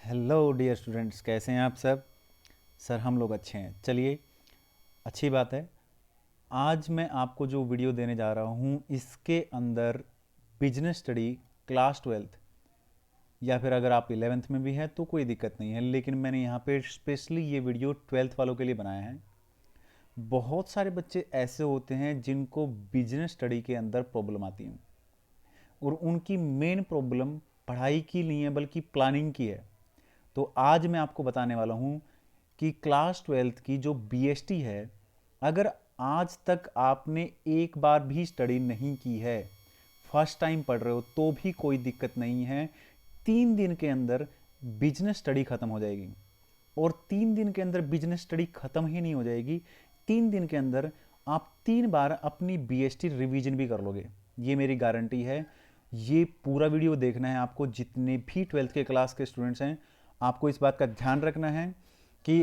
Hello dear students, कैसे हैं आप सब। सर हम लोग अच्छे हैं। चलिए, अच्छी बात है। आज मैं आपको जो वीडियो देने जा रहा हूँ इसके अंदर बिजनेस स्टडी क्लास 12th या फिर अगर आप 11th में भी हैं तो कोई दिक्कत नहीं है, लेकिन मैंने यहाँ पे स्पेशली ये वीडियो 12th वालों के लिए बनाया है। बहुत सारे बच्चे ऐसे होते हैं जिनको बिजनेस स्टडी के अंदर प्रॉब्लम आती है और उनकी मेन प्रॉब्लम पढ़ाई की नहीं है बल्कि प्लानिंग की है। तो आज मैं आपको बताने वाला हूँ कि क्लास 12th की जो बीएसटी है, अगर आज तक आपने एक बार भी स्टडी नहीं की है, फर्स्ट टाइम पढ़ रहे हो तो भी कोई दिक्कत नहीं है। 3 दिन के अंदर बिजनेस स्टडी खत्म हो जाएगी। और 3 दिन के अंदर बिजनेस स्टडी खत्म ही नहीं हो जाएगी, 3 दिन के अंदर आप 3 बार अपनी बीएसटी रिवीजन भी कर लोगे, ये मेरी गारंटी है। ये पूरा वीडियो देखना है आपको। जितने भी 12th के क्लास के स्टूडेंट्स हैं, आपको इस बात का ध्यान रखना है कि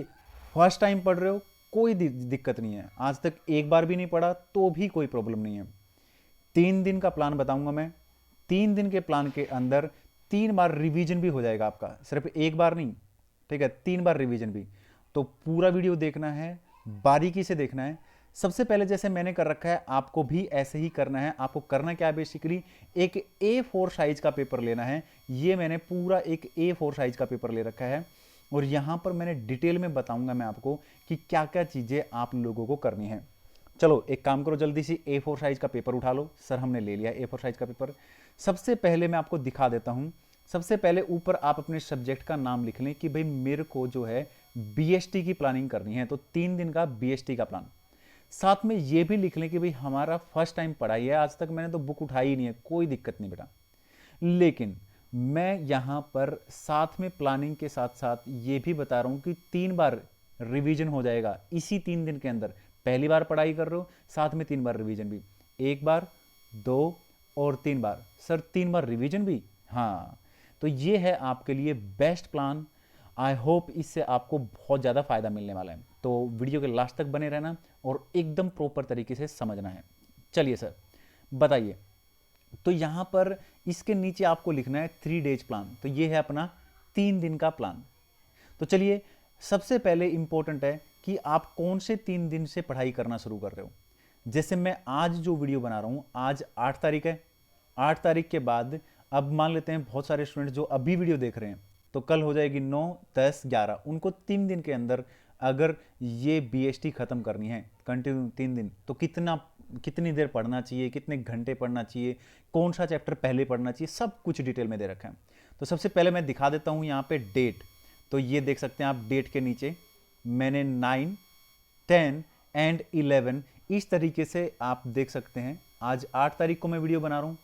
फर्स्ट टाइम पढ़ रहे हो कोई दिक्कत नहीं है, आज तक एक बार भी नहीं पढ़ा तो भी कोई प्रॉब्लम नहीं है। 3 दिन का प्लान बताऊंगा मैं। 3 दिन के प्लान के अंदर 3 बार रिवीजन भी हो जाएगा आपका, सिर्फ एक बार नहीं, ठीक है, 3 बार रिवीजन भी। तो पूरा वीडियो देखना है, बारीकी से देखना है। सबसे पहले जैसे मैंने कर रखा है आपको भी ऐसे ही करना है। आपको करना क्या है, बेसिकली एक A4 साइज का पेपर लेना है। ये मैंने पूरा एक A4 साइज का पेपर ले रखा है और यहां पर मैंने डिटेल में बताऊंगा मैं आपको कि क्या क्या चीजें आप लोगों को करनी है। चलो एक काम करो, जल्दी से A4 साइज का पेपर उठा लो। सर हमने ले लिया A4 साइज का पेपर। सबसे पहले मैं आपको दिखा देता हूं। सबसे पहले ऊपर आप अपने सब्जेक्ट का नाम लिख लें कि भाई मेरे को जो है बीएसटी की प्लानिंग करनी है, तो 3 दिन का बीएसटी का प्लान। साथ में ये भी लिख लें कि भाई हमारा फर्स्ट टाइम पढ़ाई है, आज तक मैंने तो बुक उठाई ही नहीं है, कोई दिक्कत नहीं बेटा। लेकिन मैं यहां पर साथ में प्लानिंग के साथ साथ ये भी बता रहा हूं कि 3 बार रिवीजन हो जाएगा इसी 3 दिन के अंदर। पहली बार पढ़ाई कर रहे हो, साथ में 3 बार रिवीजन भी। 1 बार, 2 और 3 बार। सर 3 बार रिवीजन भी? हाँ, तो ये है आपके लिए बेस्ट प्लान। आई होप इससे आपको बहुत ज़्यादा फायदा मिलने वाला है। तो वीडियो के लास्ट तक बने रहना और एकदम प्रॉपर तरीके से समझना है। चलिए सर बताइए। तो यहां पर इसके नीचे आपको लिखना है 3 डेज प्लान। तो ये है अपना 3 दिन का प्लान। तो चलिए, सबसे पहले इंपॉर्टेंट है कि आप कौन से 3 दिन से पढ़ाई करना शुरू कर रहे हो। जैसे मैं आज जो वीडियो बना रहा हूं, आज 8 तारीख है। 8 तारीख के बाद अब मान लेते हैं बहुत सारे स्टूडेंट जो अभी वीडियो देख रहे हैं, तो कल हो जाएगी 9, 10, 11। उनको 3 दिन के अंदर अगर ये बीएसटी खत्म करनी है कंटिन्यू 3 दिन, तो कितनी देर पढ़ना चाहिए, कितने घंटे पढ़ना चाहिए, कौन सा चैप्टर पहले पढ़ना चाहिए, सब कुछ डिटेल में दे रखा है। तो सबसे पहले मैं दिखा देता हूं यहाँ पे डेट। तो ये देख सकते हैं आप, डेट के नीचे मैंने 9, 10 एंड 11 इस तरीके से आप देख सकते हैं। आज 8 तारीख को मैं वीडियो बना रहा हूँ।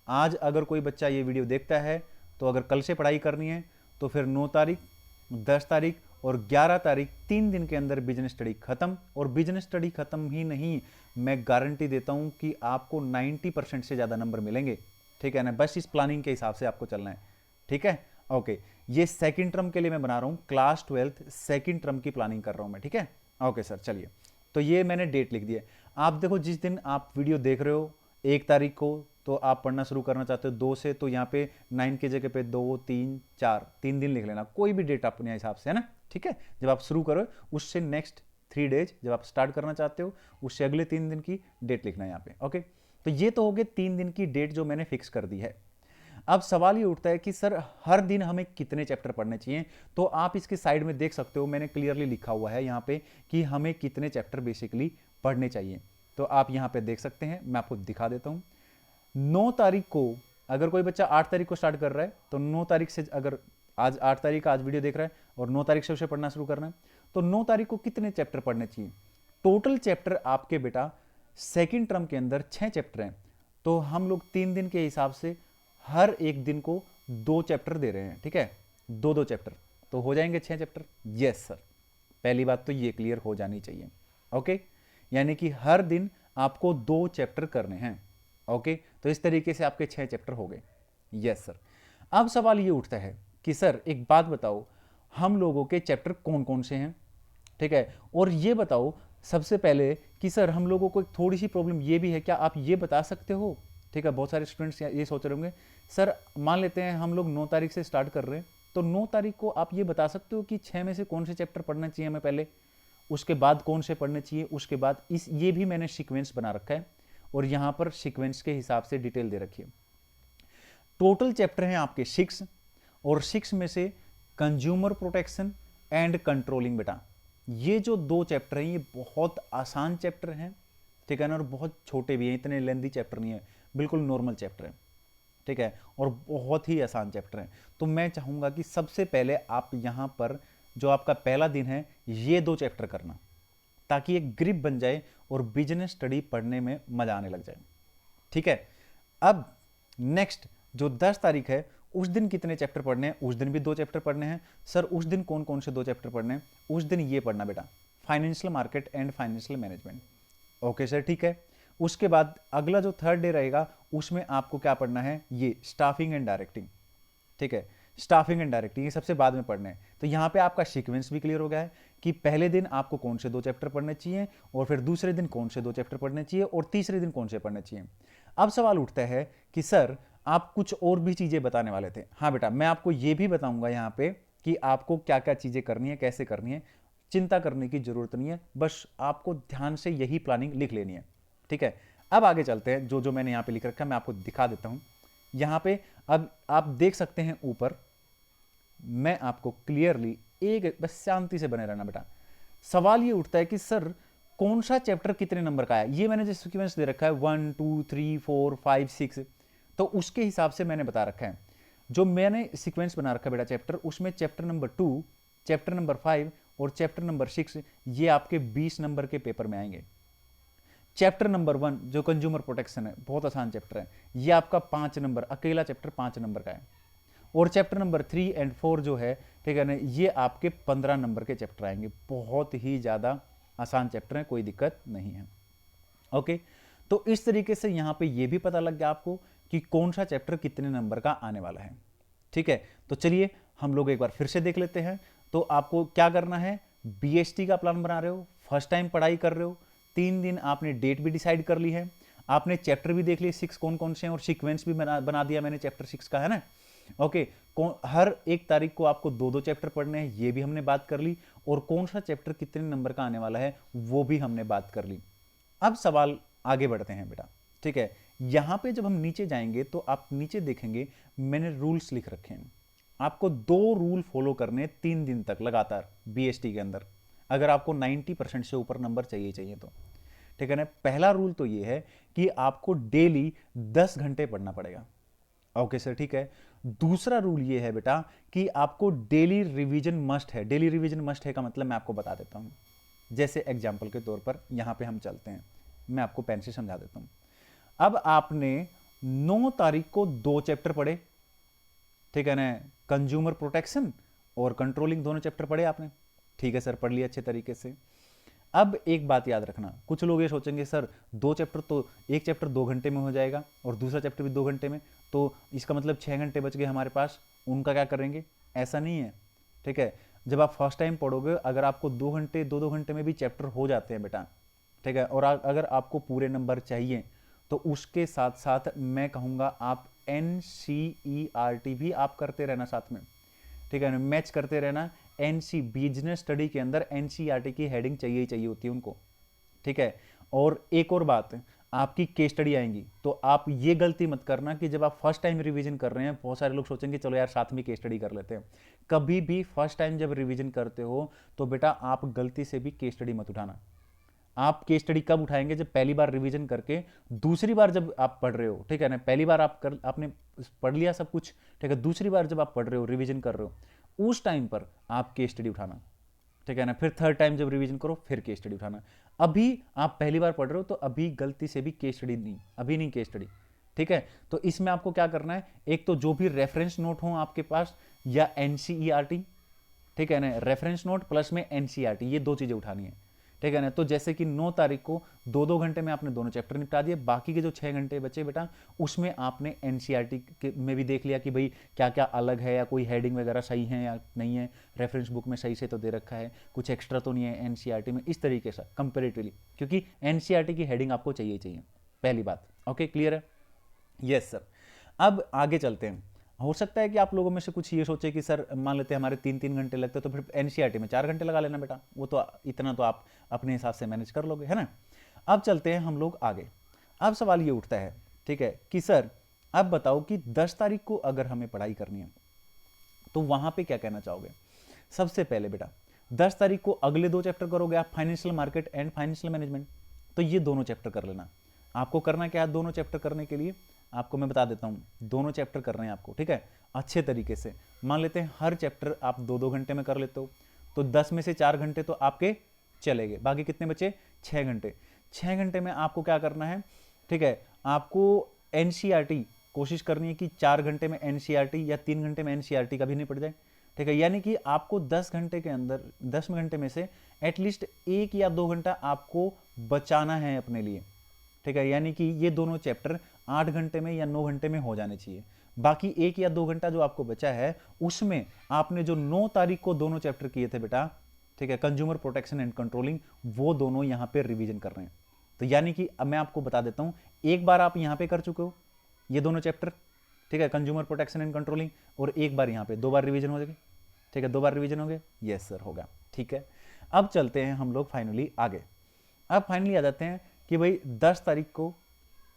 आज अगर कोई बच्चा ये वीडियो देखता है तो अगर कल से पढ़ाई करनी है तो फिर 9 तारीख, 10 तारीख और 11 तारीख 3 दिन के अंदर बिजनेस स्टडी खत्म। और बिजनेस स्टडी खत्म ही नहीं, मैं गारंटी देता हूं कि आपको 90% से ज़्यादा नंबर मिलेंगे। ठीक है ना, बस इस प्लानिंग के हिसाब से आपको चलना है। ठीक है, ओके। ये सेकंड टर्म के लिए मैं बना रहा हूं, क्लास 12th सेकंड टर्म की प्लानिंग कर रहा हूं मैं। ठीक है, ओके सर। चलिए, तो ये मैंने डेट लिख दी है। आप देखो, जिस दिन आप वीडियो देख रहे हो 1 तारीख को, तो आप पढ़ना शुरू करना चाहते हो 2 से, तो यहाँ पे 9 की जगह पे 2, 3, 4 3 दिन लिख लेना, कोई भी डेट अपने हिसाब से, है ना। ठीक है, जब आप शुरू करो उससे नेक्स्ट 3 डेज, जब आप स्टार्ट करना चाहते हो उससे अगले 3 दिन की डेट लिखना है यहाँ पे। ओके, तो ये तो हो गए 3 दिन की डेट जो मैंने फिक्स कर दी है। अब सवाल ये उठता है कि सर हर दिन हमें कितने चैप्टर पढ़ने चाहिए। तो आप इसके साइड में देख सकते हो, मैंने क्लियरली लिखा हुआ है यहाँ पे कि हमें कितने चैप्टर बेसिकली पढ़ने चाहिए। तो आप यहाँ पे देख सकते हैं, मैं आपको दिखा देता हूँ। 9 तारीख को अगर कोई बच्चा 8 तारीख को स्टार्ट कर रहा है, तो 9 तारीख से, अगर आज 8 तारीख आज वीडियो देख रहा है और 9 तारीख से उसे पढ़ना शुरू करना है, तो 9 तारीख को कितने चैप्टर पढ़ने चाहिए। टोटल चैप्टर आपके बेटा सेकेंड टर्म के अंदर 6 चैप्टर हैं। तो हम लोग 3 दिन के हिसाब से हर एक दिन को 2 चैप्टर दे रहे हैं। ठीक है, 2-2 चैप्टर, तो हो जाएंगे 6 चैप्टर। यस सर, पहली बात तो ये क्लियर हो जानी चाहिए। ओके, यानी कि हर दिन आपको 2 चैप्टर करने हैं। ओके, तो इस तरीके से आपके 6 चैप्टर हो गए। Yes sir. अब सवाल ये उठता है कि सर एक बात बताओ, हम लोगों के चैप्टर कौन कौन से हैं। ठीक है, और ये बताओ सबसे पहले कि सर हम लोगों को एक थोड़ी सी प्रॉब्लम ये भी है, क्या आप ये बता सकते हो। ठीक है, बहुत सारे स्टूडेंट्स ये सोच रहे होंगे, सर मान लेते हैं हम लोग 9 तारीख से स्टार्ट कर रहे हैं तो 9 तारीख को आप ये बता सकते हो कि 6 में से कौन से चैप्टर पढ़ना चाहिए हमें पहले, उसके बाद कौन से पढ़ने चाहिए, उसके बाद इस ये भी मैंने सीक्वेंस बना रखा है और यहां पर सीक्वेंस के हिसाब से डिटेल दे रखी है। टोटल चैप्टर हैं आपके 6 और 6 में से कंज्यूमर प्रोटेक्शन एंड कंट्रोलिंग बेटा, ये जो 2 चैप्टर हैं ये बहुत आसान चैप्टर हैं, ठीक है ना, और बहुत छोटे भी हैं, इतने लेंथी चैप्टर नहीं है, बिल्कुल नॉर्मल चैप्टर है, ठीक है, और बहुत ही आसान चैप्टर है। तो मैं चाहूंगा कि सबसे पहले आप यहां पर जो आपका पहला दिन है ये 2 चैप्टर करना, ताकि एक ग्रिप बन जाए और बिजनेस स्टडी पढ़ने में मजा आने लग जाए, ठीक है। अब नेक्स्ट जो 10 तारीख है उस दिन कितने चैप्टर पढ़ने हैं, उस दिन भी 2 चैप्टर पढ़ने हैं। सर उस दिन कौन कौन से 2 चैप्टर पढ़ने हैं, उस दिन ये पढ़ना बेटा, financial market and financial management. Okay sir ठीक है। उसके बाद अगला जो 3rd डे रहेगा उसमें आपको क्या पढ़ना है, ये स्टाफिंग एंड डायरेक्टिंग, ठीक है, स्टाफिंग एंड डायरेक्टिंग ये सबसे बाद में पढ़ने हैं। तो यहाँ पे आपका सीक्वेंस भी क्लियर हो गया है कि पहले दिन आपको कौन से 2 चैप्टर पढ़ने चाहिए और फिर दूसरे दिन कौन से 2 चैप्टर पढ़ने चाहिए और तीसरे दिन कौन से पढ़ने चाहिए। अब सवाल उठता है कि सर आप कुछ और भी चीजें बताने वाले थे। हाँ बेटा, मैं आपको ये भी बताऊंगा यहाँ पे कि आपको क्या क्या चीजें करनी है, कैसे करनी है, चिंता करने की जरूरत नहीं है, बस आपको ध्यान से यही प्लानिंग लिख लेनी है, ठीक है। अब आगे चलते हैं, जो जो मैंने यहाँ पे लिख रखा है मैं आपको दिखा देता हूँ यहाँ पे। अब आप देख सकते हैं ऊपर, मैं आपको क्लियरली एक बस शांति से बने रहना बेटा। सवाल ये उठता है कि सर कौन सा चैप्टर कितने नंबर का है, ये मैंने जो सीक्वेंस दे रखा है 1 2 3 4 5 6, तो उसके हिसाब से मैंने बता रखा है। जो मैंने सीक्वेंस बना रखा है बेटा चैप्टर, उसमें चैप्टर नंबर 2, चैप्टर नंबर 5 और चैप्टर नंबर 6 ये आपके 20 नंबर के पेपर में आएंगे। चैप्टर नंबर 1 जो कंज्यूमर प्रोटेक्शन है, बहुत आसान चैप्टर है, ये आपका 5 नंबर, अकेला चैप्टर 5 नंबर का है। और चैप्टर नंबर 3 एंड 4 जो है, ठीक है ना, ये आपके 15 नंबर के चैप्टर आएंगे। बहुत ही ज़्यादा आसान चैप्टर है, कोई दिक्कत नहीं है। ओके, तो इस तरीके से यहाँ पे ये भी पता लग गया आपको कि कौन सा चैप्टर कितने नंबर का आने वाला है, ठीक है। तो चलिए हम लोग एक बार फिर से देख लेते हैं। तो आपको क्या करना है, बीएसटी का प्लान बना रहे हो, फर्स्ट टाइम पढ़ाई कर रहे हो, 3 दिन आपने डेट भी डिसाइड कर ली है, आपने चैप्टर भी देख लिए 6 कौन कौन से हैं और सीक्वेंस भी बना दिया मैंने चैप्टर 6 का, है ना। ओके, हर एक तारीख को आपको 2-2 चैप्टर पढ़ने हैं, ये भी हमने बात कर ली, और कौन सा चैप्टर कितने नंबर का आने वाला है वो भी हमने बात कर ली। अब सवाल आगे बढ़ते हैं बेटा, ठीक है। यहां पे जब हम नीचे जाएंगे तो आप नीचे देखेंगे मैंने रूल्स लिख रखे हैं। आपको 2 रूल फॉलो करने 3 दिन तक लगातार बीएसटी के अंदर, अगर आपको 90% से ऊपर नंबर चाहिए तो, ठीक है ना। पहला रूल तो ये है कि आपको डेली 10 घंटे पढ़ना पड़ेगा। ओके सर ठीक है। दूसरा रूल ये है बेटा कि आपको डेली रिवीजन मस्ट है। डेली रिवीजन मस्ट है का मतलब मैं आपको बता देता हूं, जैसे एग्जाम्पल के तौर पर यहां पे हम चलते हैं, मैं आपको पेन से समझा देता हूं। अब आपने 9 तारीख को 2 चैप्टर पढ़े, ठीक है ना, कंज्यूमर प्रोटेक्शन और कंट्रोलिंग, दोनों चैप्टर पढ़े आपने, ठीक है सर, पढ़ लिया अच्छे तरीके से। अब एक बात याद रखना, कुछ लोग ये सोचेंगे सर 2 चैप्टर तो, एक चैप्टर 2 घंटे में हो जाएगा और दूसरा चैप्टर भी 2 घंटे में, तो इसका मतलब 6 घंटे बच गए हमारे पास, उनका क्या करेंगे। ऐसा नहीं है, ठीक है। जब आप फर्स्ट टाइम पढ़ोगे, अगर आपको 2 घंटे 2-2 घंटे में भी चैप्टर हो जाते हैं बेटा, ठीक है, और अगर आपको पूरे नंबर चाहिए तो उसके साथ साथ मैं कहूँगा आप NCERT भी आप करते रहना साथ में, ठीक है ना, मैच करते रहना। बिजनेस स्टडी के अंदर NCERT की हेडिंग चाहिए ही चाहिए होती है उनको, ठीक है। और एक और बात, आपकी केस स्टडी आएंगी, तो आप ये गलती मत करना कि जब आप फर्स्ट टाइम रिवीजन कर रहे हैं, बहुत सारे लोग सोचेंगे चलो यार साथ में केस स्टडी कर लेते हैं। कभी भी फर्स्ट टाइम जब रिवीजन करते हो तो बेटा आप गलती से भी केस स्टडी मत उठाना। आप केस स्टडी कब उठाएंगे, जब पहली बार रिवीजन करके दूसरी बार जब आप पढ़ रहे हो, ठीक है ना, पहली बार आपने पढ़ लिया सब कुछ, ठीक है, दूसरी बार जब आप पढ़ रहे हो, रिवीजन कर रहे हो, उस टाइम पर आप केस स्टडी उठाना, ठीक है ना। फिर थर्ड टाइम जब रिवीजन करो फिर केस स्टडी उठाना। अभी आप पहली बार पढ़ रहे हो तो अभी गलती से भी केस स्टडी नहीं, अभी नहीं केस स्टडी, ठीक है। तो इसमें आपको क्या करना है, एक तो जो भी रेफरेंस नोट हो आपके पास या NCERT, ठीक है ना, रेफरेंस नोट प्लस में NCERT, ये 2 चीजें उठानी है, ठीक है ना। तो जैसे कि 9 तारीख को 2-2 घंटे में आपने दोनों चैप्टर निपटा दिए, बाकी के जो 6 घंटे बचे बेटा उसमें आपने NCERT में भी देख लिया कि भाई क्या क्या अलग है, या कोई हेडिंग वगैरह सही है या नहीं है, रेफरेंस बुक में सही से तो दे रखा है, कुछ एक्स्ट्रा तो नहीं है NCERT में, इस तरीके से कंपेरेटिवली, क्योंकि NCERT की हेडिंग आपको चाहिए, पहली बात। ओके क्लियर है, यस सर। अब आगे चलते हैं। हो सकता है कि आप लोगों में से कुछ ये सोचे कि सर मान लेते हैं हमारे 3-3 घंटे लगते तो फिर एनसीईआरटी में 4 घंटे लगा लेना बेटा, वो तो इतना तो आप अपने हिसाब से मैनेज कर लोगे, है ना। अब चलते हैं हम लोग आगे। अब सवाल ये उठता है, ठीक है, कि सर अब बताओ कि 10 तारीख को अगर हमें पढ़ाई करनी है तो वहां पे क्या कहना चाहोगे। सबसे पहले बेटा 10 तारीख को अगले 2 चैप्टर करोगे आप, financial market and financial management. तो ये दोनों चैप्टर कर लेना। आपको करना क्या है दोनों चैप्टर करने के लिए, आपको मैं बता देता हूं। दोनों चैप्टर कर रहे हैं आपको, ठीक है, अच्छे तरीके से। मान लेते हैं हर चैप्टर आप 2-2 घंटे में कर लेते हो, तो 10 में से 4 घंटे तो आपके चले गए, बाकी कितने बचे, 6 घंटे। 6 घंटे में आपको क्या करना है, ठीक है, आपको एनसीईआरटी कोशिश करनी है कि 4 घंटे में एनसीईआरटी या 3 घंटे में एनसीईआरटी का भी नहीं पड़ जाए, ठीक है। यानी कि आपको 10 घंटे के अंदर 10 घंटे में से एटलीस्ट 1 या 2 घंटा आपको बचाना है अपने लिए, ठीक है। यानी कि ये दोनों चैप्टर 8 घंटे में या 9 घंटे में हो जाने चाहिए। बाकी 1 या 2 घंटा जो आपको बचा है उसमें आपने जो 9 तारीख को दोनों चैप्टर किए थे बेटा, ठीक है, कंज्यूमर प्रोटेक्शन एंड कंट्रोलिंग, वो दोनों यहां पे रिवीजन कर रहे हैं। तो यानी कि अब मैं आपको बता देता हूं, एक बार आप यहां पे कर चुके हो ये दोनों चैप्टर, ठीक है, कंज्यूमर प्रोटेक्शन एंड कंट्रोलिंग, और एक बार यहां पे 2 बार रिवीजन हो जाएगी, ठीक है, 2 बार रिवीजन हो गए, यस सर होगा, ठीक है। अब चलते हैं हम लोग फाइनली आगे। अब फाइनली आ जाते हैं कि भाई 10 तारीख को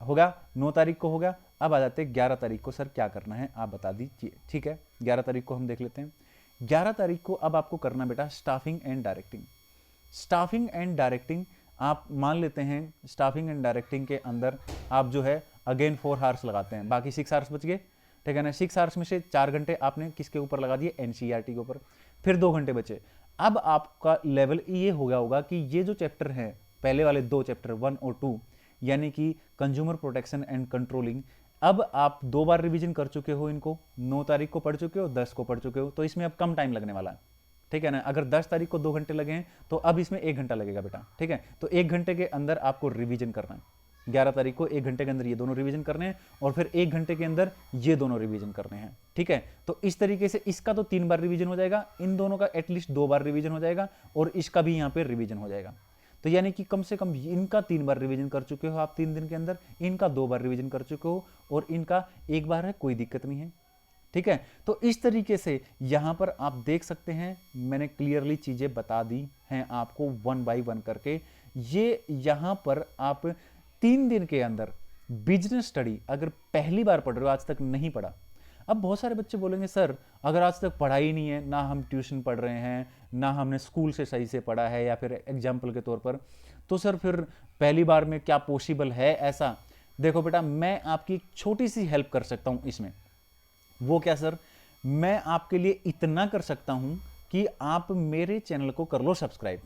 होगा, 9 तारीख को होगा, अब आ जाते हैं 11 तारीख को। सर क्या करना है आप बता दीजिए, ठीक है। 11 तारीख को हम देख लेते हैं। 11 तारीख को अब आपको करना बेटा staffing and directing. Staffing and directing आप मान लेते हैं, स्टाफिंग एंड डायरेक्टिंग के अंदर आप जो है अगेन 4 आवर्स लगाते हैं, बाकी 6 आवर्स बच गए, ठीक है ना। 6 आवर्स में से 4 घंटे आपने किसके ऊपर लगा दिए, एनसीईआरटी के ऊपर, फिर 2 घंटे बचे। अब आपका लेवल ये हो गया होगा कि ये जो चैप्टर है पहले वाले 2 चैप्टर 1 और 2, यानी कि कंज्यूमर प्रोटेक्शन एंड कंट्रोलिंग, अब आप 2 बार रिवीजन कर चुके हो इनको, 9 तारीख को पढ़ चुके हो, 10 को पढ़ चुके हो, तो इसमें अब कम टाइम लगने वाला है, ठीक है ना। अगर 10 तारीख को 2 घंटे लगे हैं तो अब इसमें 1 घंटा लगेगा बेटा, ठीक है। तो 1 घंटे के अंदर आपको रिवीजन करना है। 11 तारीख को 1 घंटे के अंदर ये दोनों रिवीजन करने हैं, और फिर 1 घंटे के अंदर ये दोनों रिवीजन करने हैं, ठीक है। तो इस तरीके से इसका तो 3 बार रिवीजन हो जाएगा, इन दोनों का एटलीस्ट 2 बार रिवीजन हो जाएगा, और इसका भी यहाँ पे रिवीजन हो जाएगा। तो यानी कि कम से कम इनका 3 बार रिवीजन कर चुके हो आप 3 दिन के अंदर, इनका 2 बार रिवीजन कर चुके हो, और इनका 1 बार है, कोई दिक्कत नहीं है, ठीक है। तो इस तरीके से यहां पर आप देख सकते हैं, मैंने क्लियरली चीजें बता दी हैं आपको 1 बाय 1 करके। ये यहां पर आप 3 दिन के अंदर बिजनेस स्टडी अगर पहली बार पढ़ रहे हो, आज तक नहीं पढ़ा। अब बहुत सारे बच्चे बोलेंगे सर अगर आज तक पढ़ा ही नहीं है, ना हम ट्यूशन पढ़ रहे हैं, ना हमने स्कूल से सही से पढ़ा है, या फिर एग्जाम्पल के तौर पर, तो सर फिर पहली बार में क्या पॉसिबल है ऐसा। देखो बेटा, मैं आपकी एक छोटी सी हेल्प कर सकता हूं इसमें। वो क्या सर, मैं आपके लिए इतना कर सकता हूं कि आप मेरे चैनल को कर लो सब्सक्राइब,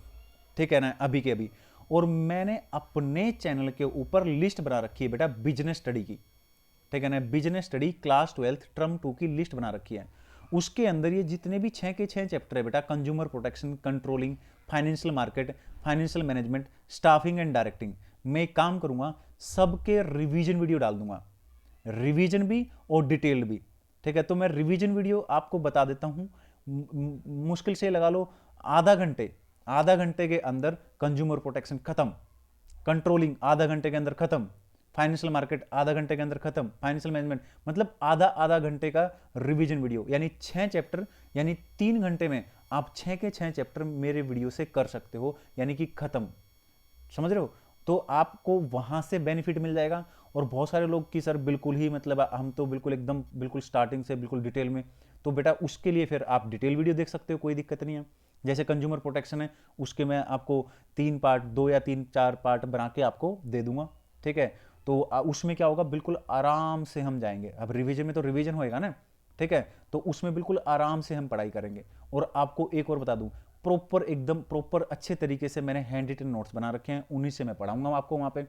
ठीक है ना, अभी के अभी। और मैंने अपने चैनल के ऊपर लिस्ट बना रखी है बेटा बिजनेस स्टडी की, ठीक है ना, बिजनेस स्टडी क्लास 12 टर्म 2 की लिस्ट बना रखी है। उसके अंदर ये जितने भी 6 के 6 चैप्टर है बेटा, consumer protection, controlling, financial market, financial management, staffing and directing, मैं एक काम करूंगा सबके रिवीजन वीडियो डाल दूंगा, रिवीजन भी और डिटेल्ड भी, ठीक है। तो मैं रिवीजन वीडियो आपको बता देता हूं, मुश्किल से लगा लो आधा घंटे के अंदर कंज्यूमर प्रोटेक्शन खत्म, कंट्रोलिंग आधा घंटे के अंदर खत्म, फाइनेंशियल मार्केट आधा घंटे के अंदर खत्म, फाइनेंशियल मैनेजमेंट, मतलब आधा घंटे का रिवीजन वीडियो, यानी 6 चैप्टर, यानी 3 घंटे में आप 6 के 6 चैप्टर मेरे वीडियो से कर सकते हो, यानी कि खत्म, समझ रहे हो। तो आपको वहां से बेनिफिट मिल जाएगा। और बहुत सारे लोग कि सर बिल्कुल ही मतलब हम तो बिल्कुल एकदम बिल्कुल स्टार्टिंग से बिल्कुल डिटेल में, तो बेटा उसके लिए फिर आप डिटेल वीडियो देख सकते हो, कोई दिक्कत नहीं है। जैसे कंज्यूमर प्रोटेक्शन है, उसके मैं आपको 3 पार्ट, 2 या 3-4 पार्ट बना के आपको दे दूंगा, ठीक है। तो उसमें क्या होगा, बिल्कुल आराम से हम जाएंगे। अब रिवीजन में तो रिवीजन होएगा ना, ठीक है, तो उसमें बिल्कुल आराम से हम पढ़ाई करेंगे। और आपको एक और बता दूं, प्रॉपर एकदम प्रॉपर अच्छे तरीके से मैंने हैंड रिटन नोट्स बना रखे हैं, उन्हीं से मैं पढ़ाऊंगा आपको वहां पे,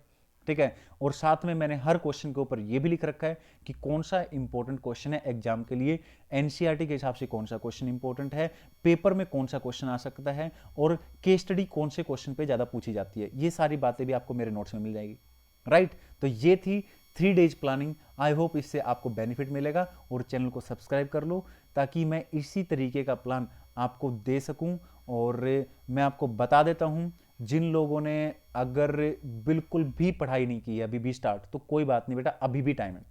ठीक है। और साथ में मैंने हर क्वेश्चन के ऊपर यह भी लिख रखा है कि कौन सा इंपॉर्टेंट क्वेश्चन है एग्जाम के लिए, एनसीईआरटी के हिसाब से कौन सा क्वेश्चन इंपॉर्टेंट है, पेपर में कौन सा क्वेश्चन आ सकता है, और केस स्टडी कौन से क्वेश्चन पे ज्यादा पूछी जाती है, ये सारी बातें भी आपको मेरे नोट्स में मिल जाएगी, राइट। तो ये थी 3 डेज प्लानिंग। आई होप इससे आपको बेनिफिट मिलेगा, और चैनल को सब्सक्राइब कर लो ताकि मैं इसी तरीके का प्लान आपको दे सकूं। और मैं आपको बता देता हूं, जिन लोगों ने अगर बिल्कुल भी पढ़ाई नहीं की है अभी भी स्टार्ट, तो कोई बात नहीं बेटा, अभी भी टाइम है,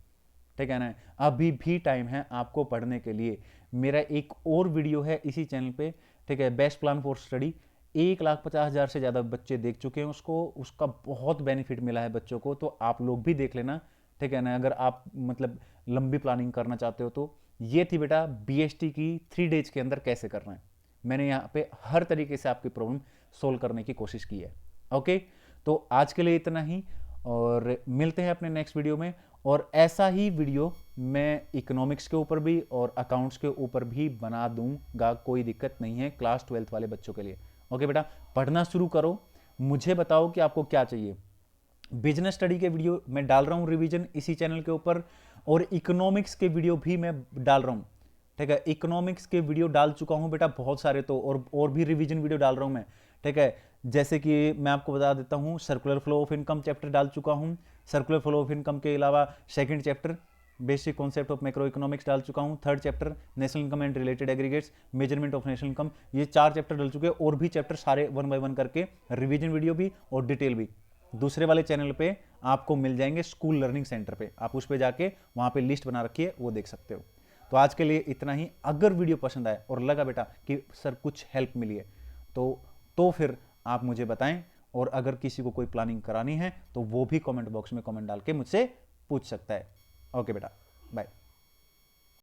ठीक है ना। अभी भी टाइम है आपको पढ़ने के लिए। मेरा एक और वीडियो है इसी चैनल पे, ठीक है, बेस्ट प्लान फॉर स्टडी, 1,50,000 से ज़्यादा बच्चे देख चुके हैं उसको, उसका बहुत बेनिफिट मिला है बच्चों को, तो आप लोग भी देख लेना, ठीक है ना। अगर आप मतलब लंबी प्लानिंग करना चाहते हो तो ये थी बेटा बीएसटी की 3 डेज के अंदर कैसे करना है। मैंने यहाँ पे हर तरीके से आपकी प्रॉब्लम सोल्व करने की कोशिश की है। ओके, तो आज के लिए इतना ही, और मिलते हैं अपने नेक्स्ट वीडियो में। और ऐसा ही वीडियो मैं इकोनॉमिक्स के ऊपर भी और अकाउंट्स के ऊपर भी बना दूंगा, कोई दिक्कत नहीं है, क्लास 12th वाले बच्चों के लिए। ओके बेटा, पढ़ना शुरू करो, मुझे बताओ कि आपको क्या चाहिए। बिजनेस स्टडी के वीडियो मैं डाल रहा हूं रिवीजन इसी चैनल के ऊपर, और इकोनॉमिक्स के वीडियो भी मैं डाल रहा हूं, ठीक है। इकोनॉमिक्स के वीडियो डाल चुका हूं बेटा बहुत सारे, तो और भी रिवीजन वीडियो डाल रहा हूं मैं, ठीक है। जैसे कि मैं आपको बता देता हूं, circular flow of income chapter डाल चुका हूं। सर्कुलर फ्लो ऑफ इनकम के अलावा second chapter basic concept of macro economics डाल चुका हूं। Third chapter national income and related aggregates, measurement of national income, ये 4 चैप्टर डल चुके हैं। और भी चैप्टर सारे 1 बाय 1 करके रिवीजन वीडियो भी और डिटेल भी दूसरे वाले चैनल पे आपको मिल जाएंगे, स्कूल लर्निंग सेंटर पे। आप उस पे जाके वहां पे लिस्ट बना रखी है, वो देख सकते हो। तो आज के लिए इतना ही। अगर वीडियो पसंद आए और लगा बेटा कि सर कुछ हेल्प मिली है, तो फिर आप मुझे बताएं। और अगर किसी को कोई प्लानिंग करानी है तो वो भी कमेंट बॉक्स में कमेंट डाल के मुझसे पूछ सकता है। ओके बेटा, बाय।